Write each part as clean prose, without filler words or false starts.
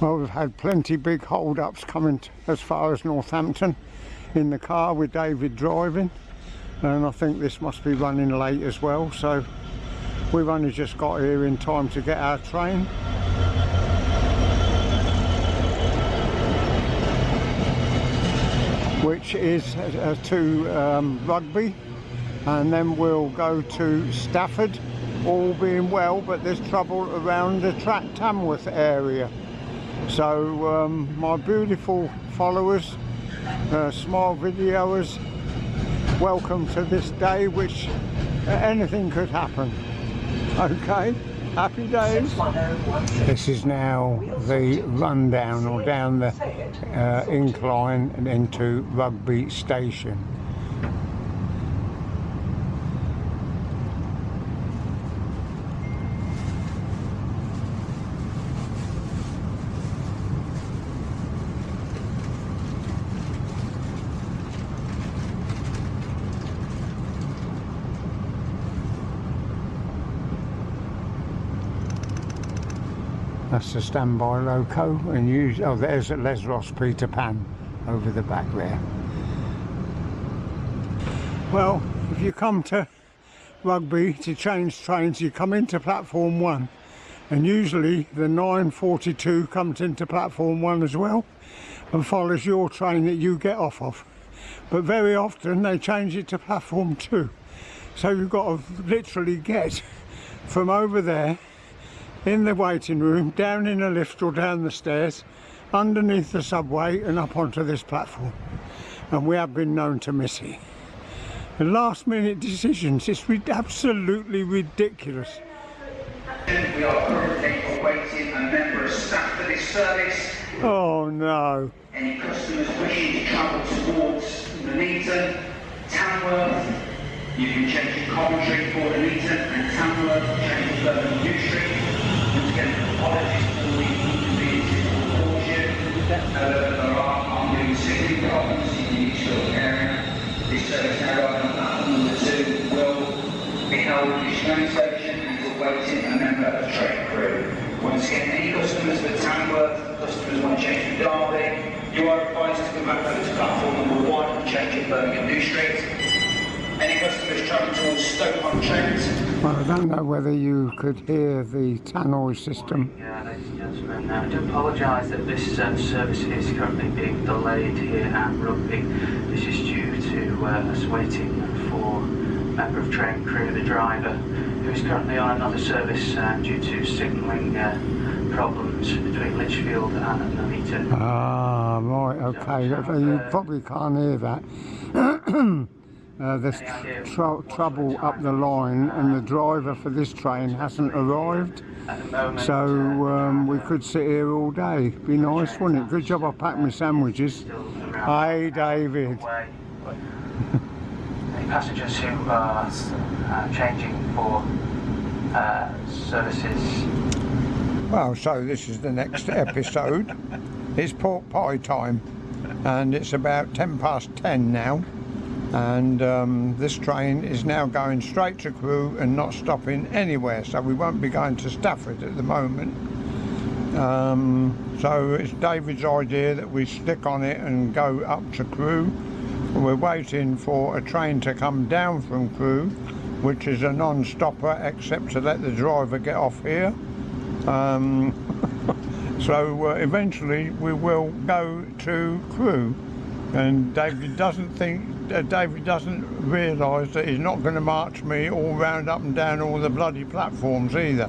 Well, we've had plenty big hold-ups coming as far as Northampton in the car with David driving, and I think this must be running late as well, so we've only just got here in time to get our train. Which is to Rugby, and then we'll go to Stafford, all being well, but there's trouble around the Tamworth area. So my beautiful followers, small videoers, welcome to this day, which anything could happen. Okay, happy days. This is now the rundown, or down the incline and into Rugby station. That's the standby loco, and oh, there's a Lesros Peter Pan over the back there. Well, if you come to Rugby to change trains, you come into platform 1, and usually the 9:42 comes into platform 1 as well and follows your train that you get off of. But very often they change it to platform 2, so you've got to literally get from over there in the waiting room, down in a lift or down the stairs, underneath the subway and up onto this platform. And we have been known to miss it. The last minute decisions, it's absolutely ridiculous. We are currently awaiting a member of staff for this service. Oh no. Any customers wishing to travel towards Nuneaton, Tamworth, you can change your commentary for Nuneaton and Tamworth, change the Birmingham New Street. Apologies for the inconveniences caused you. There are ongoing signaling problems in the Eastfield area. This service now arriving on platform number 2 will be held at the train station and is awaiting a member of train crew. Once again, any customers for Tamworth, customers want to change to Derby, you are advised to come back over to platform number 1 and change at Birmingham New Street. Any customers travelling towards Stoke-on-Trent? Well, I don't know whether you could hear the tannoy system. Yeah, ladies and gentlemen, I do apologise that this service is currently being delayed here at Rugby. This is due to us waiting for a member of train crew, the driver, who is currently on another service due to signalling problems between Lichfield and Nuneaton. Ah, right, okay. You probably can't hear that. There's trouble up the line, and the driver for this train hasn't arrived, so we could sit here all day. Be nice, wouldn't it? Good job I packed my sandwiches. Hey David. Any passengers who are changing for services? Well, so this is the next episode. It's pork pie time, and it's about 10:10 now. And this train is now going straight to Crewe and not stopping anywhere, so we won't be going to Stafford at the moment. So it's David's idea that we stick on it and go up to Crewe. We're waiting for a train to come down from Crewe, which is a non-stopper except to let the driver get off here. So eventually we will go to Crewe. And David doesn't realise that he's not going to march me all round up and down all the bloody platforms either.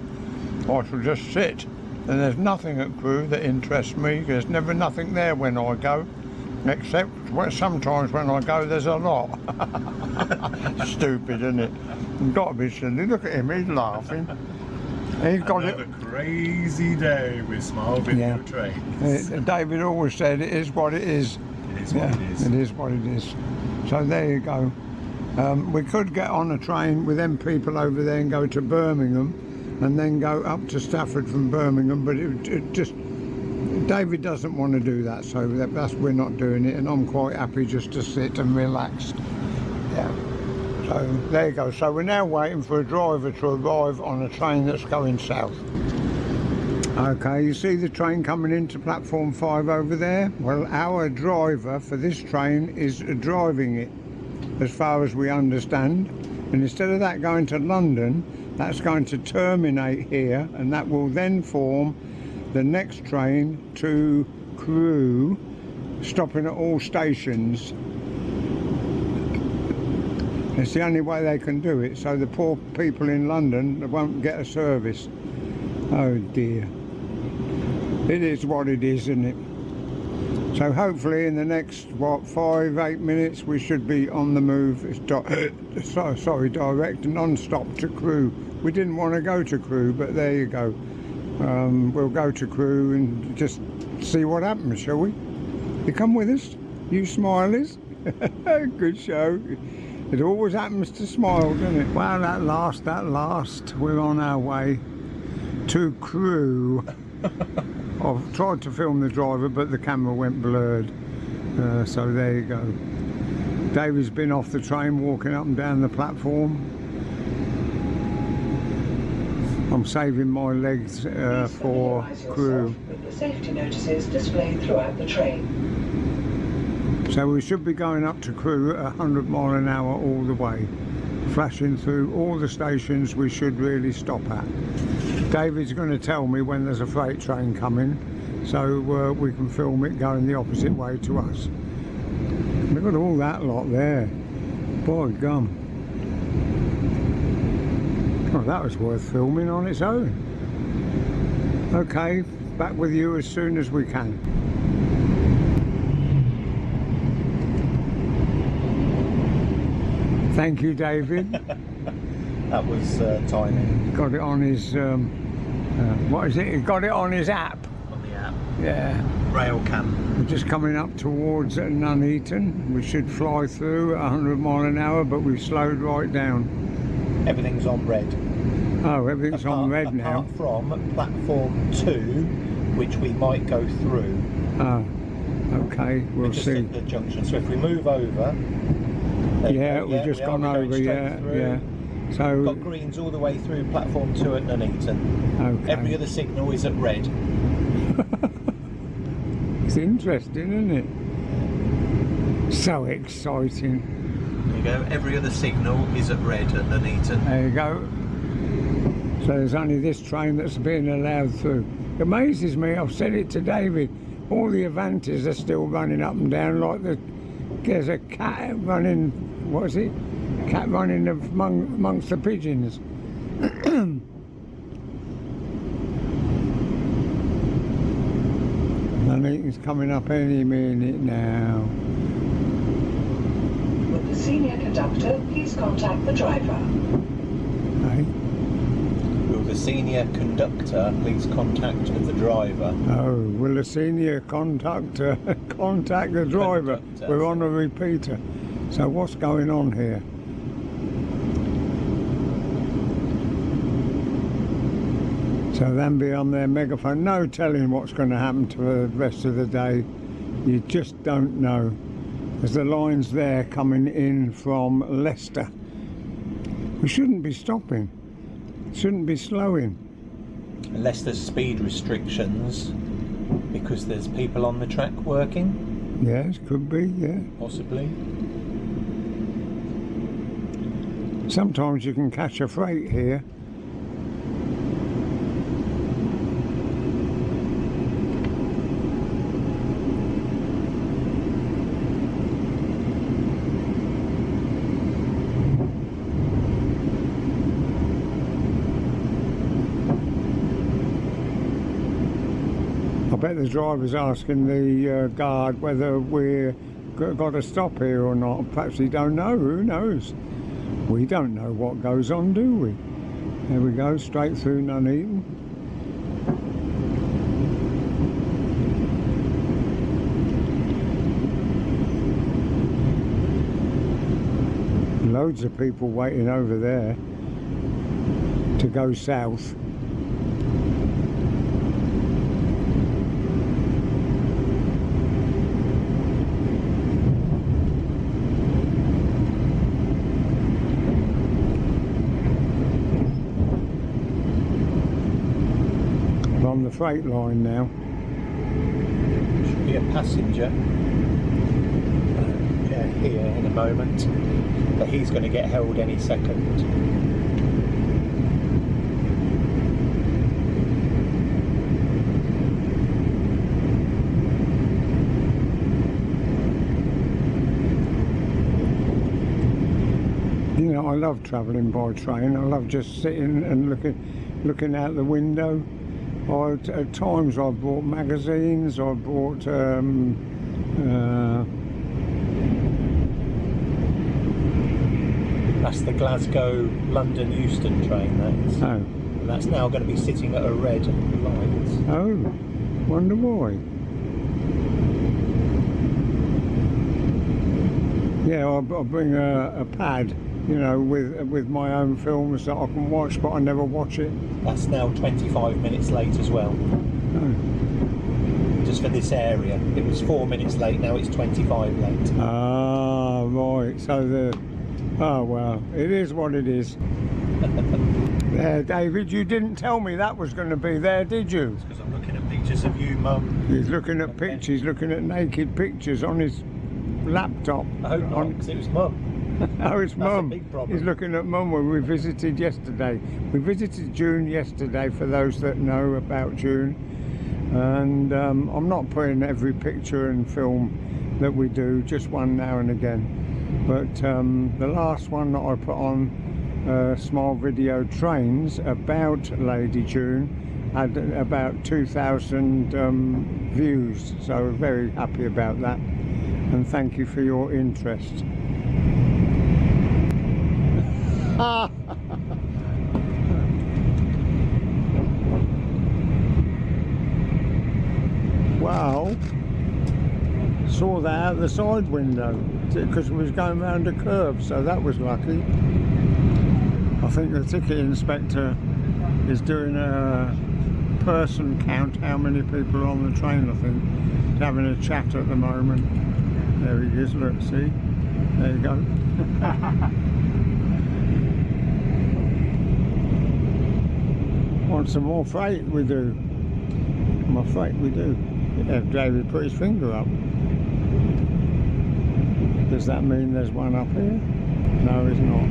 I shall just sit, and there's nothing at Crewe that interests me. There's never nothing there when I go, except sometimes when I go there's a lot. Stupid, isn't it? You've got to be silly. Look at him, he's laughing. He's got it. A crazy day with small video trains. David always said it is what it is. It is what it is. It is what it is. So there you go. We could get on a train with them people over there and go to Birmingham and then go up to Stafford from Birmingham, but it just, David doesn't want to do that, so that's we're not doing it, and I'm quite happy just to sit and relax. Yeah. So there you go. So we're now waiting for a driver to arrive on a train that's going south. Okay, you see the train coming into platform 5 over there? Well, our driver for this train is driving it, as far as we understand. And instead of that going to London, that's going to terminate here, and that will then form the next train to Crewe, stopping at all stations. It's the only way they can do it, so the poor people in London won't get a service. Oh dear. It is what it is, isn't it? So hopefully in the next, what, 5-8 minutes we should be on the move. It's direct non-stop to Crewe. We didn't want to go to Crewe, but there you go. We'll go to Crewe and just see what happens, shall we? You come with us, you smilers. Good show. It always happens to smile, doesn't it? Well, at last, we're on our way to Crewe. I've tried to film the driver, but the camera went blurred. So there you go. David's been off the train, walking up and down the platform. I'm saving my legs for Crewe. With the safety notices displayed throughout the train. So we should be going up to Crewe at 100 mile an hour all the way, flashing through all the stations we should really stop at. David's going to tell me when there's a freight train coming, so we can film it going the opposite way to us. Look at all that lot there. Boy gum. Oh, that was worth filming on its own. Okay, back with you as soon as we can. Thank you, David. That was timing. Got it on his, what is it? He got it on his app. On the app. Yeah. Rail cam. We're just coming up towards Nuneaton. We should fly through at 100 mile an hour, but we've slowed right down. Everything's on red. Oh, everything's on red now. Apart from platform 2, which we might go through. Oh, okay, we'll just see. at the junction. So if we move over. Yeah, we've just gone over, yeah. So we've got greens all the way through platform 2 at Nuneaton. Okay. Every other signal is at red. It's interesting, isn't it? So exciting. There you go. Every other signal is at red at Nuneaton. There you go. So there's only this train that's being allowed through. It amazes me, I've said it to David, all the Avantis are still running up and down like there's a cat running, what is it? Cat running amongst the pigeons. Nuneaton's coming up any minute now. With the senior conductor, please contact the driver. Hey? Will the senior conductor please contact the driver? Oh, will the senior conductor contact the driver? Conductor. We're on a repeater. So what's going on here? So then be on their megaphone. No telling what's going to happen to the rest of the day. You just don't know. There's the lines there coming in from Leicester. We shouldn't be stopping. Shouldn't be slowing. Unless there's speed restrictions because there's people on the track working. Yes, could be, yeah. Possibly. Sometimes you can catch a freight here. I bet the driver's asking the guard whether we're got to stop here or not. Perhaps he don't know. Who knows? We don't know what goes on, do we? There we go, straight through Nuneaton. Loads of people waiting over there to go south. on the freight line now. Should be a passenger here in a moment, but he's going to get held any second. You know, I love travelling by train. I love just sitting and looking out the window. At times I've bought magazines, I've bought that's the Glasgow London Euston train, that's. Oh. And that's now going to be sitting at a red light. Oh, wonder why. Yeah, I'll bring a pad, you know, with my own films that I can watch, but I never watch it. That's now 25 minutes late as well. Oh. Just for this area. It was 4 minutes late, now it's 25 late. Ah, right. So oh well, it is what it is. There, David, you didn't tell me that was going to be there, did you? Because I'm looking at pictures of you, Mum. He's looking at pictures, he's looking at naked pictures on his laptop. I hope not, because it was Mum. Oh, it's Mum. That's a big problem. He's looking at Mum when we visited yesterday. We visited June yesterday, for those that know about June. And I'm not putting every picture and film that we do, just one now and again. But the last one that I put on, Small Video Trains, about Lady June, had about 2,000 views. So we're very happy about that. And thank you for your interest. Well, saw that out the side window because it was going round a curve, so that was lucky. I think the ticket inspector is doing a person count, how many people are on the train. I think he's having a chat at the moment. There he is, look, see? There you go. Want some more freight? We do. More freight? We do. Yeah, David put his finger up. Does that mean there's one up here? No, it's not.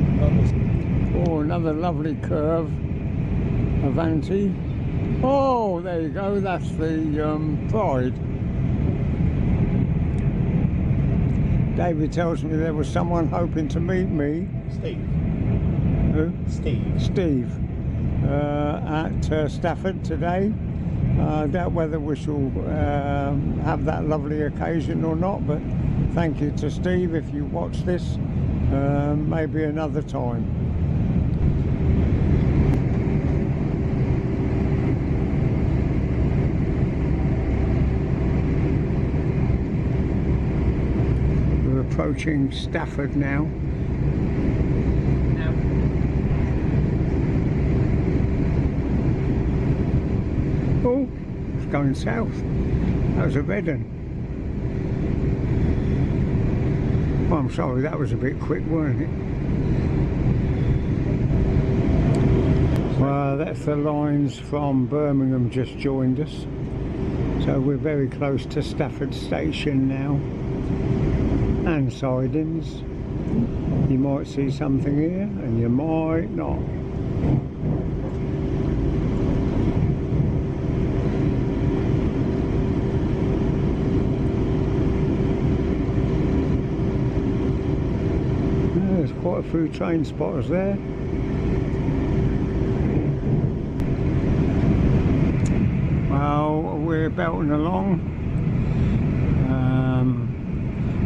Oh, another lovely curve. Avanti. Oh, there you go. That's the Pride. David tells me there was someone hoping to meet me. Steve. Who? Steve. Steve. At Stafford today. I doubt whether we shall have that lovely occasion or not, but thank you to Steve if you watch this. Maybe another time. We're approaching Stafford now. Oh, it's going south. That was a red one. Oh, I'm sorry, that was a bit quick, wasn't it? Well, that's the lines from Birmingham just joined us. So we're very close to Stafford Station now. And sidings. You might see something here, and you might not. There's quite a few train spotters there. Well, we're belting along.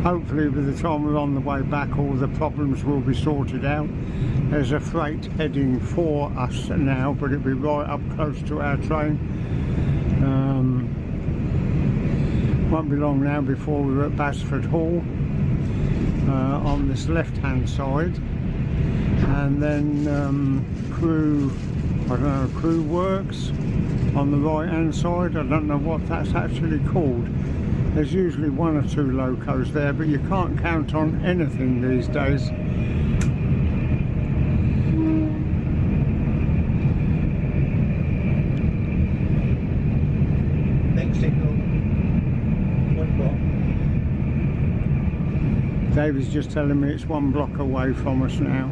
Hopefully by the time we're on the way back all the problems will be sorted out. There's a freight heading for us now, but it'll be right up close to our train. Won't be long now before we're at Basford Hall. On this left hand side, and then Crewe, I don't know, Crewe Works on the right hand side. I don't know what that's actually called. There's usually one or two locos there, but you can't count on anything these days. David's just telling me it's 1 block away from us now.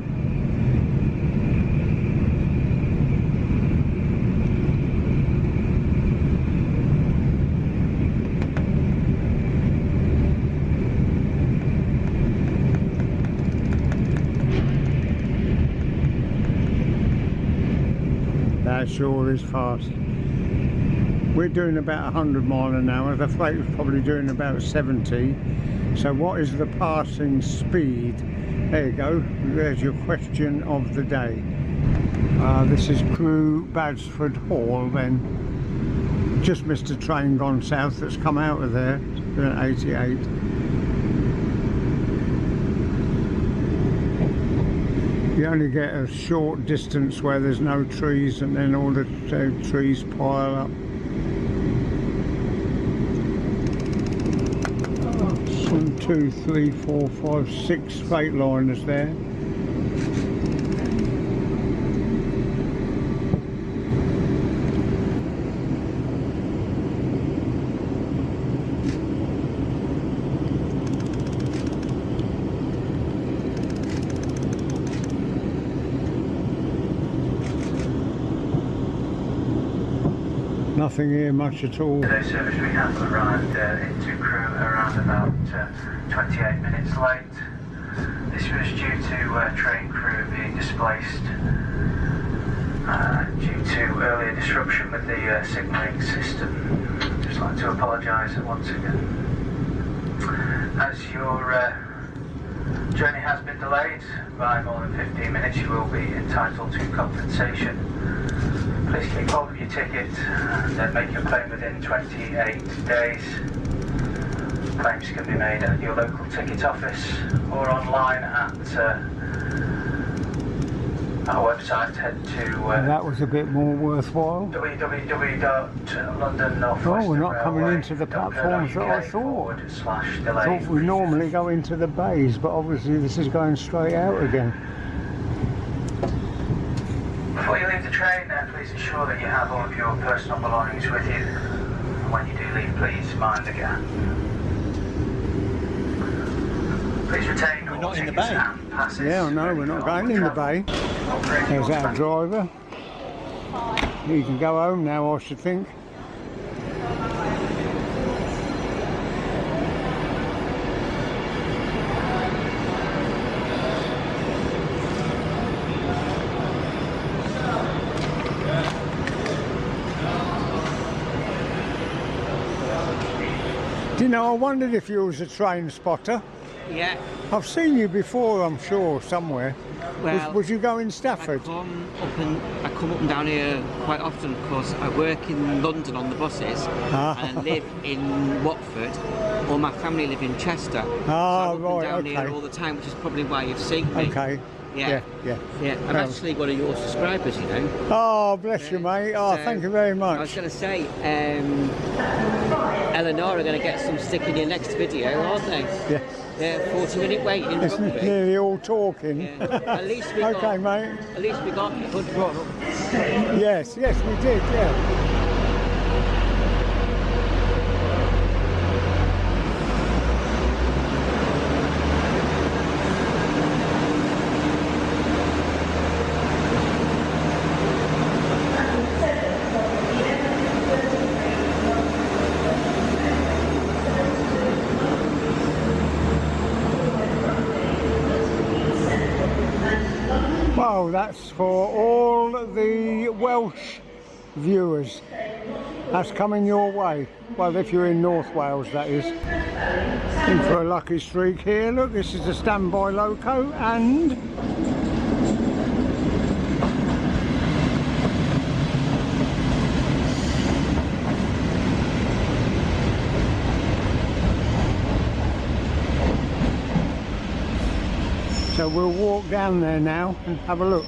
That sure is fast. We're doing about 100 miles an hour. The freight is probably doing about 70. So what is the passing speed? There you go. There's your question of the day. This is Crewe Badsford Hall then. Just missed a train gone south that's come out of there. It's 88. You only get a short distance where there's no trees, and then all the trees pile up. 1, 2, 3, 4, 5, 6 freight liners there. Nothing here much at all. Today's service we have arrived into Crewe around about 28 minutes late. This was due to train crew being displaced due to earlier disruption with the signalling system. Just like to apologise once again. As your journey has been delayed by more than 15 minutes, you will be entitled to compensation. Please keep hold of your ticket and make your claim within 28 days. Claims can be made at your local ticket office or online at our website. Head to that was a bit more worthwhile. www.londonnorthwestern. Oh, we're not coming into the platforms that I thought. I thought we normally go into the bays, but obviously this is going straight out again. Before you leave the train, please ensure that you have all of your personal belongings with you. And when you do leave, please mind the gap. Please retain all not in the tickets bay. and passes. Yeah, no, we're not going in the bay. There's our driver. He can go home now, I should think. Do you know, I wondered if you was a train spotter. Yeah, I've seen you before, I'm sure, somewhere. well, was you going I Stafford? come up and down here quite often because I work in London on the buses Ah. and I live in Watford. All my family live in Chester. So Ah, I'm up right, and down okay. here all the time, which is probably why you've seen me. Okay. Yeah. Yeah. I'm actually one of your subscribers, you know. Oh, bless you, mate. Oh, So, thank you very I was much. going to say, Eleanor are going to get some stick in your next video, aren't they? Yeah. Yeah, 40-minute wait in It's Rugby. nearly all talking. Yeah. At least we Okay, got, mate. At least we got good run. Yes, we did, yeah. Well, that's for all the Welsh viewers. That's coming your way. Well, if you're in North Wales, that is. In for a lucky streak here. Look, this is the standby loco, and so we'll walk down there now and have a look.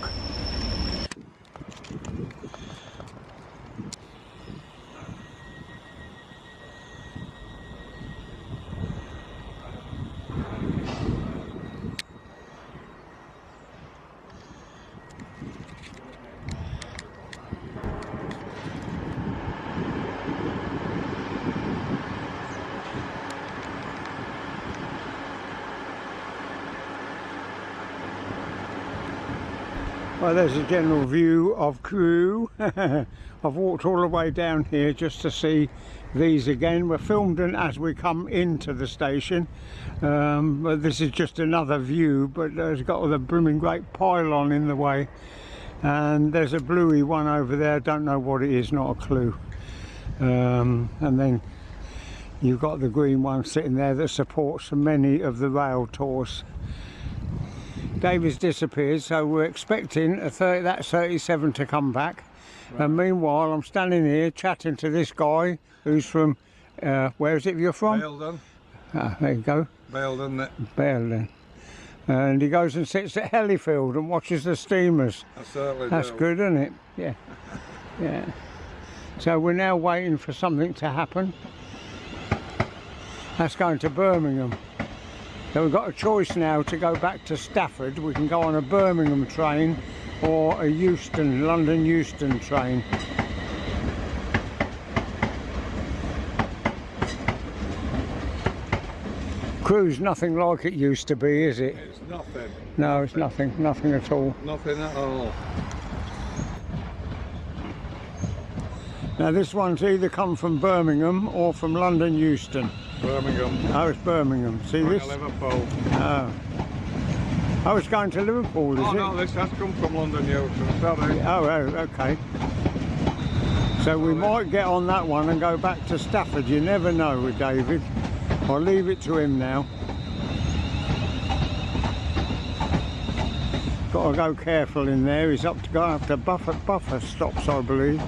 Well, there's a general view of Crewe. I've walked all the way down here just to see these again. We're filmed as we come into the station, but this is just another view, but it's got the blooming great pylon in the way, and there's a bluey one over there. Don't know what it is, not a clue. And then you've got the green one sitting there that supports many of the rail tours. David's disappeared, so we're expecting that 37 to come back. Right. And meanwhile, I'm standing here chatting to this guy who's from, where is it you're from? Baildon. Ah, there you go. Baildon, isn't it? Baildon. And he goes and sits at Hellifield and watches the steamers. I certainly That's do. good, isn't it? Yeah. Yeah. So we're now waiting for something to happen. That's going to Birmingham. So we've got a choice now to go back to Stafford. We can go on a Birmingham train or a Euston, London Euston train. Crewe's nothing like it used to be, is it? It's nothing. No, it's nothing at all. Nothing at all. Now this one's either come from Birmingham or from London Euston. Birmingham. Oh, it's Birmingham. See Going this? to Liverpool. Oh. Oh, it's going to Liverpool, is Oh it? no, this has come from London Euston, sorry. Oh, okay. So we might get on that one and go back to Stafford. You never know with David. I'll leave it to him now. Got to go careful in there. He's up to go after buffer stops, I believe.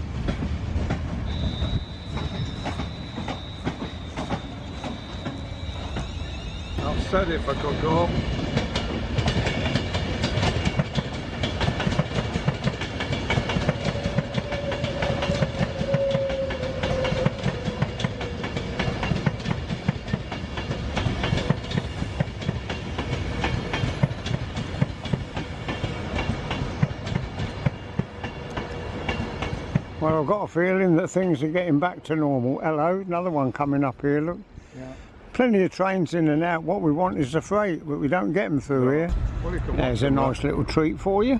I've said if I could go. Well, I've got a feeling that things are getting back to normal. Hello, another one coming up here, look. Yeah. Plenty of trains in and out. What we want is the freight, but we don't get them through here. Well, you can There's a nice little treat for you.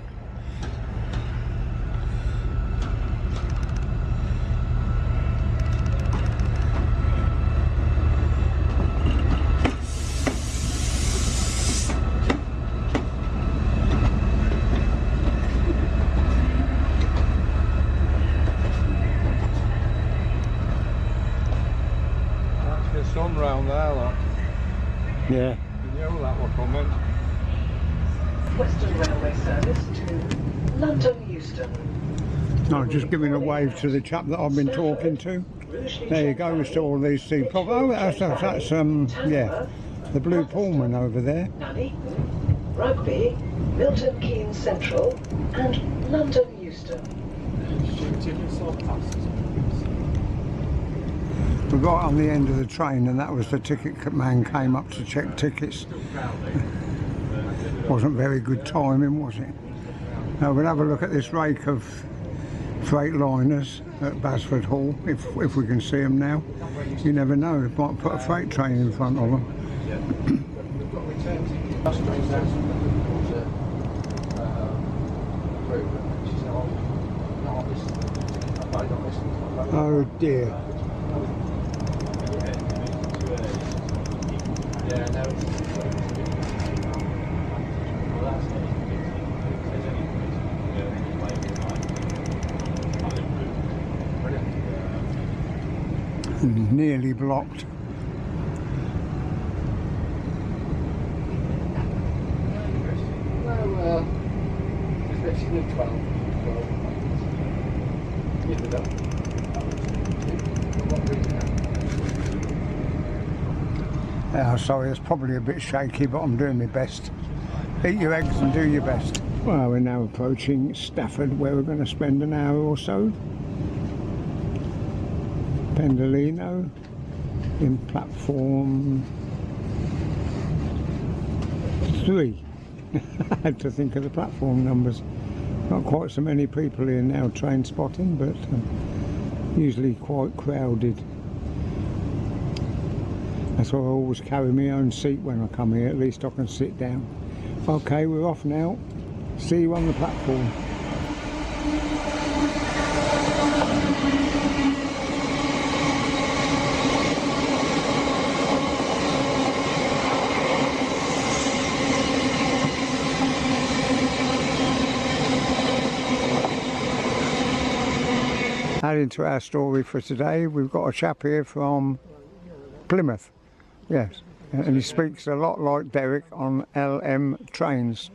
Sun round there, look. Yeah. You knew that were coming. Western Railway service to London Euston. No, just giving a wave to the chap that I've been talking to. There you go, we saw all these things. Oh, that's yeah, the Blue Pullman over there. Nunny, Rugby, Milton Keynes Central, and London Euston. We got on the end of the train and that was the ticket man came up to check tickets. Wasn't very good timing, was it? Now we'll have a look at this rake of freight liners at Basford Hall, if we can see them now. You never know, it might put a freight train in front of them. Oh dear. Nearly blocked. Well, especially the 12. Yeah, sorry, it's probably a bit shaky, but I'm doing my best. Eat your eggs and do your best. Well, we're now approaching Stafford, where we're going to spend an hour or so. Pendolino in platform 3. I had to think of the platform numbers. Not quite so many people here now train spotting, but usually quite crowded. That's why I always carry my own seat when I come here, at least I can sit down. Okay, we're off now. See you on the platform. Adding to our story for today, we've got a chap here from Plymouth. Yes, and he speaks a lot like Derek on LM trains.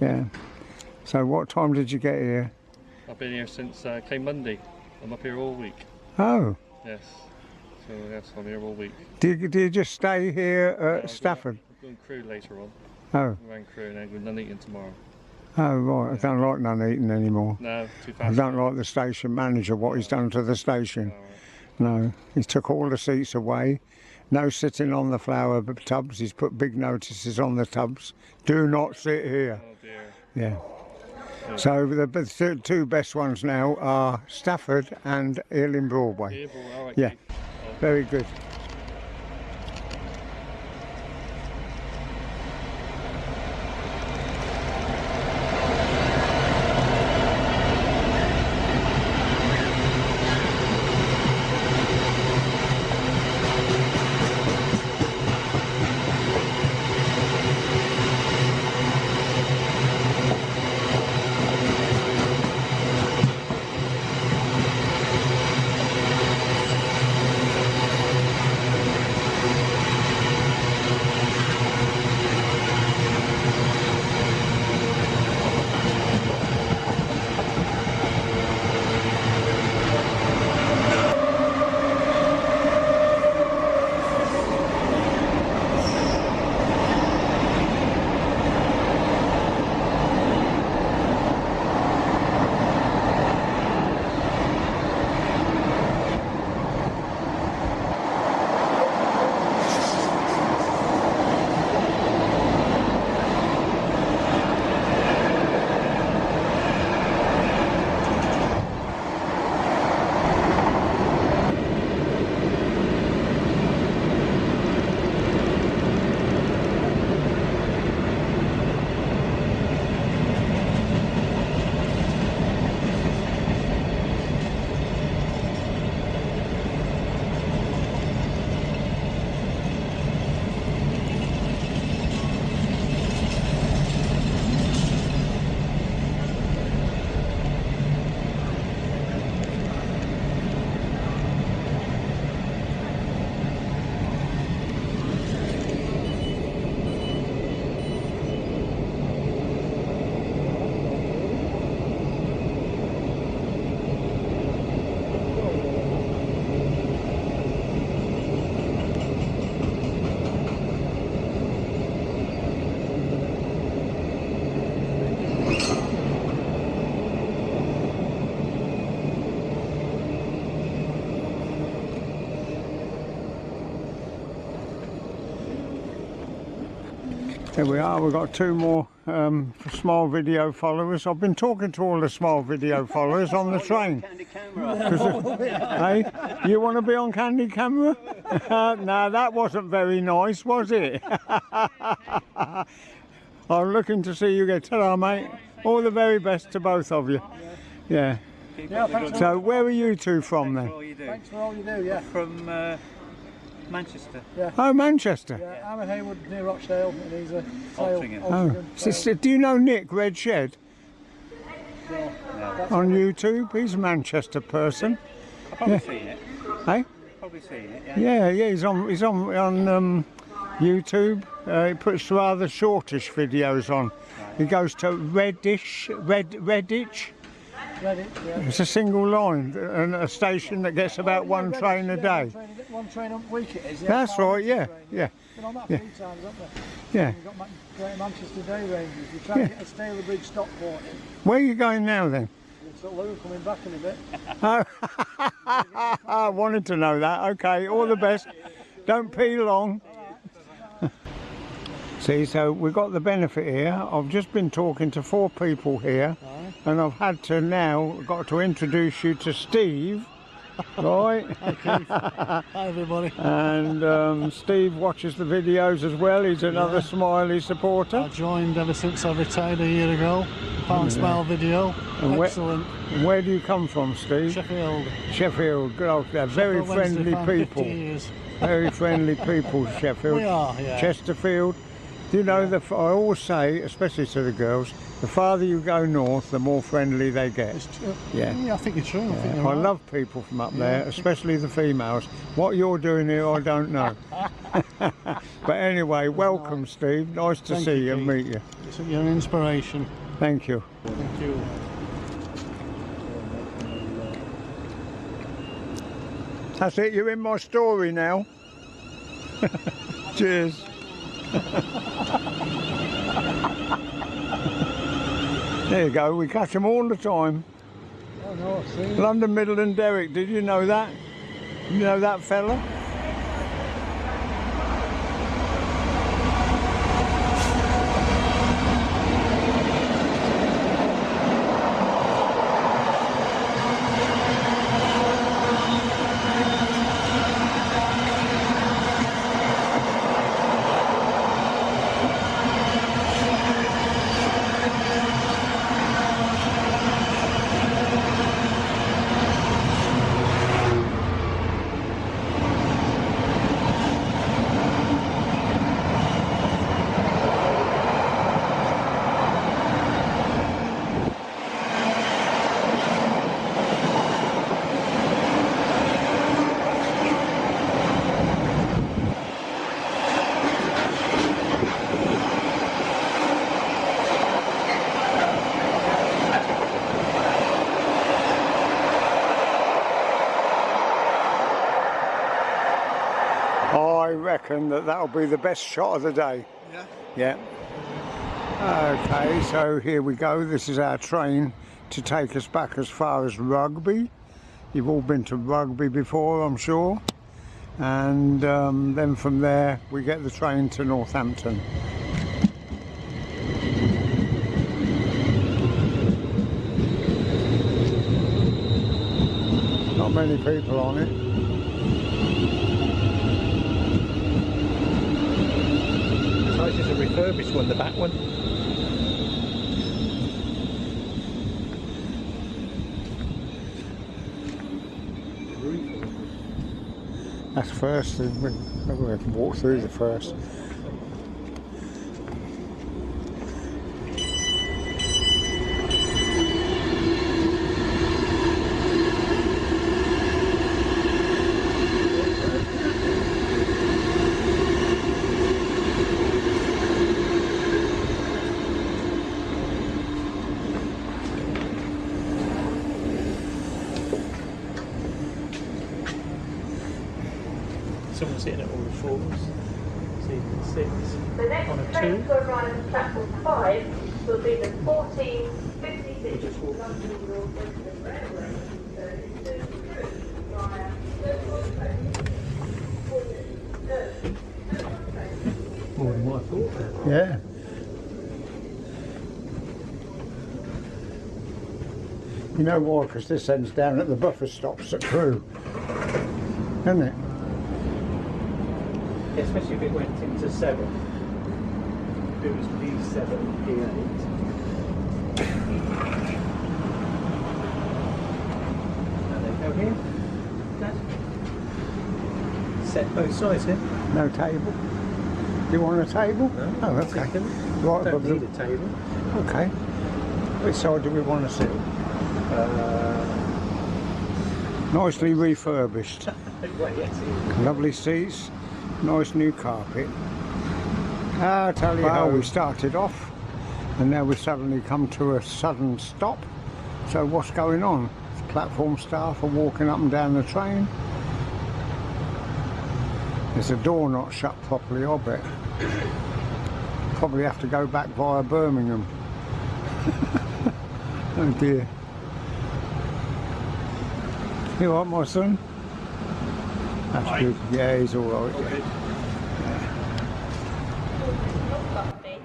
Yeah. So what time did you get here? I've been here since came Monday. I'm up here all week. Oh. Yes. So yes, I'm here all week. Do you just stay here at Stafford? I'm going Crewe later on. Oh. Around Crewe and then going Nuneaton tomorrow. Oh right, I don't like Nuneaton anymore. No, too I fast. don't like the station manager, what he's done to the station. No, he took all the seats away. No sitting on the flower tubs. He's put big notices on the tubs. Do not sit here. Oh dear. Yeah. So the two best ones now are Stafford and Ealing Broadway. Yeah, very good. There we are, we've got two more small video followers. I've been talking to all the small video followers on the train. Hey, you want to be on Candy Camera? No, that wasn't very nice, was it? I'm looking to see you get ta-ra, mate. All the very best to both of you. Yeah. So where are you two from then? Thanks for all you do, yeah. From Manchester. Yeah. Oh, Manchester. Yeah, I'm a Haywood near Rochdale, and he's a Sale. Oh, sister, do you know Nick Red Shed? No. On YouTube? He's a Manchester person. I've probably seen it. Hey? Probably seen it, yeah. Yeah, he's on YouTube. He puts rather shortish videos on. He goes to Redditch. Reddit, yeah. It's a single line and a station that gets about one train a day. One train a week it is, yeah. That's right, yeah, yeah. Been on that Yeah. 3 times, haven't they? Yeah. We've got Greater Manchester Day Rangers. We're trying to get a Stalybridge Stockport in. Where are you going now then? So Lou coming back in a bit. Oh, I wanted to know that. Okay, all the best. Don't pee long. See, so we've got the benefit here. I've just been talking to 4 people here, and I've had to now got to introduce you to Steve, right? Hi everybody. And Steve watches the videos as well. He's another Smiley supporter. I joined ever since I retired a year ago. Found Smile video. And Excellent. Where do you come from, Steve? Sheffield. Sheffield. Good old, they're very friendly people. Very friendly people, Sheffield. We are, yeah. Chesterfield. Do you know, I always say, especially to the girls, the farther you go north, the more friendly they get. It's true. Yeah. Yeah, I think you're true. I think Yeah. you're I right. love people from up there, especially the females. What you're doing here, I don't know. But anyway, welcome, Steve. Nice to Thank see you, you and Keith. meet you. You're an inspiration. Thank you. Thank you. That's it, you're in my story now. Cheers. There you go, we catch them all the time. Oh no, I've seen it. London, Middle and Derrick, did you know that? You know that fella? I reckon that'll be the best shot of the day. Yeah. Yeah. Okay, so here we go. This is our train to take us back as far as Rugby. You've all been to Rugby before, I'm sure. And then from there we get the train to Northampton. Not many people on it. This is a refurbished one, the back one. That's first. Maybe we can walk through the first. Someone's sitting at all the floors. So you can sit The next on a train two. to arrive at platform 5 will be the 1456 London Northampton Railway service to Crewe via More than what I thought. Yeah. You know why? Because this ends down at the buffer stops at Crewe, isn't it? Especially if it went into 7. If it was B7, B8. And then go here. Dad. Set both sides here. No table. Do you want a table? No. Oh, okay. Second. Right Don't above need the... a table. Okay. Which side do we want to sit? Nicely refurbished. Well, yes, Lovely seats. Nice new carpet. I'll tell you how we started off, and now we've suddenly come to a sudden stop. So what's going on? Platform staff are walking up and down the train. There's a door not shut properly, I bet. Probably have to go back via Birmingham. Oh dear. You all right, my son? That's good. Yeah, he's all right. Okay. Rugby,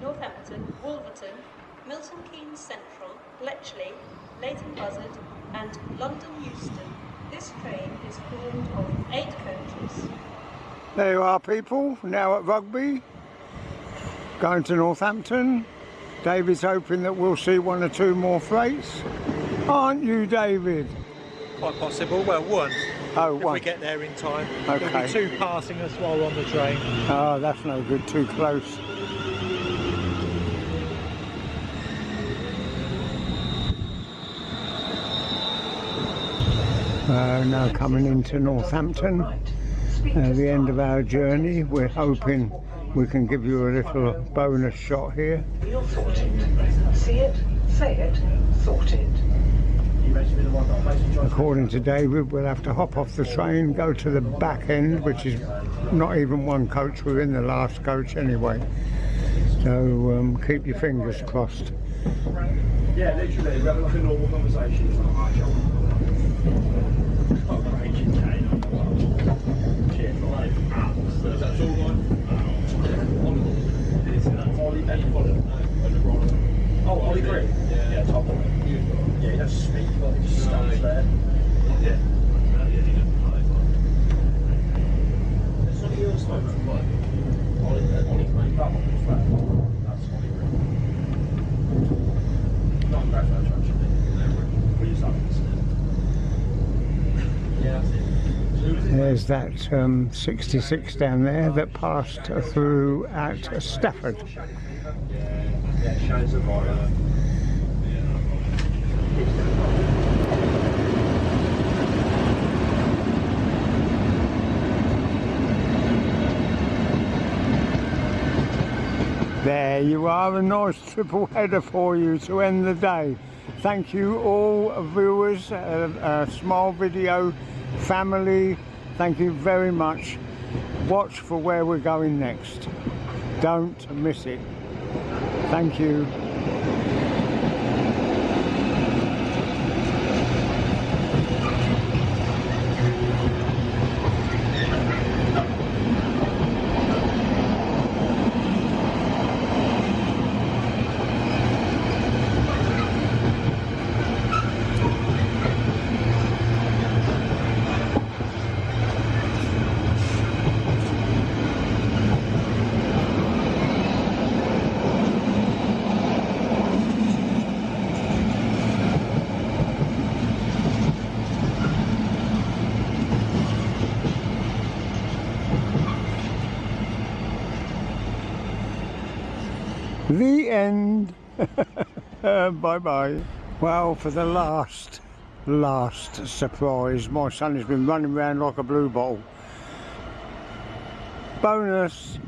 Northampton, Wolverton, Milton Keynes Central, Bletchley, Leighton Buzzard and London Euston. This train is formed of 8 coaches. There you are, people, now at Rugby, going to Northampton. David's hoping that we'll see 1 or 2 more freights. Aren't you, David? Quite possible. Well, one. Oh, if one. we get there in time. Okay. There'll be 2 passing us while we're on the train. Oh, that's no good, too close. Now coming into Northampton, the end of our journey. We're hoping we can give you a little bonus shot here. You're sorted. See it, say it, sorted. According to David, we'll have to hop off the train, go to the back end, which is not even one coach. We're in the last coach anyway. So keep your fingers crossed. Yeah, literally, we're having like a normal conversation. That's all right. Oh, Ollie Green? Yeah, top of it. Yeah, he does speak, but he just stands there. Yeah. It's not your smoke, but Ollie Green. That one was flat. That's Ollie Green. Not great for actually. We use that instead. Yeah, that's it. There's that 66 down there that passed through at Stafford. Yeah, shines of horror. There you are, a nice triple header for you to end the day. Thank you all viewers, Smile Video family, thank you very much. Watch for where we're going next. Don't miss it. Thank you. The end. Bye bye. Well, for the last surprise, my son has been running around like a blue bottle. Bonus.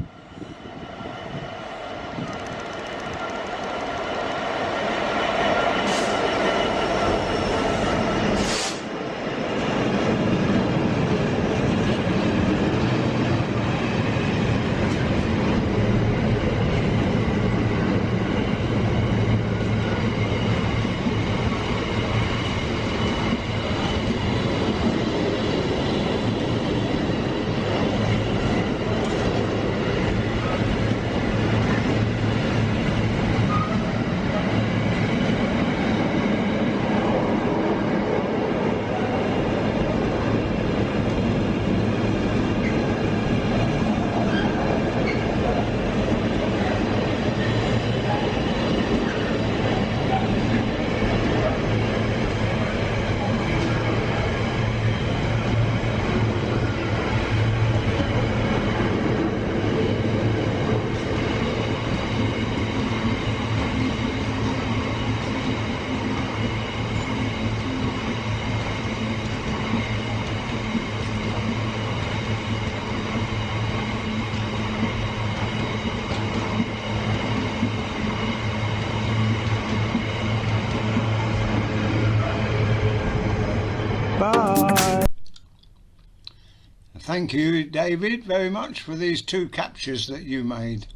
Bye. Thank you, David, very much for these 2 captures that you made.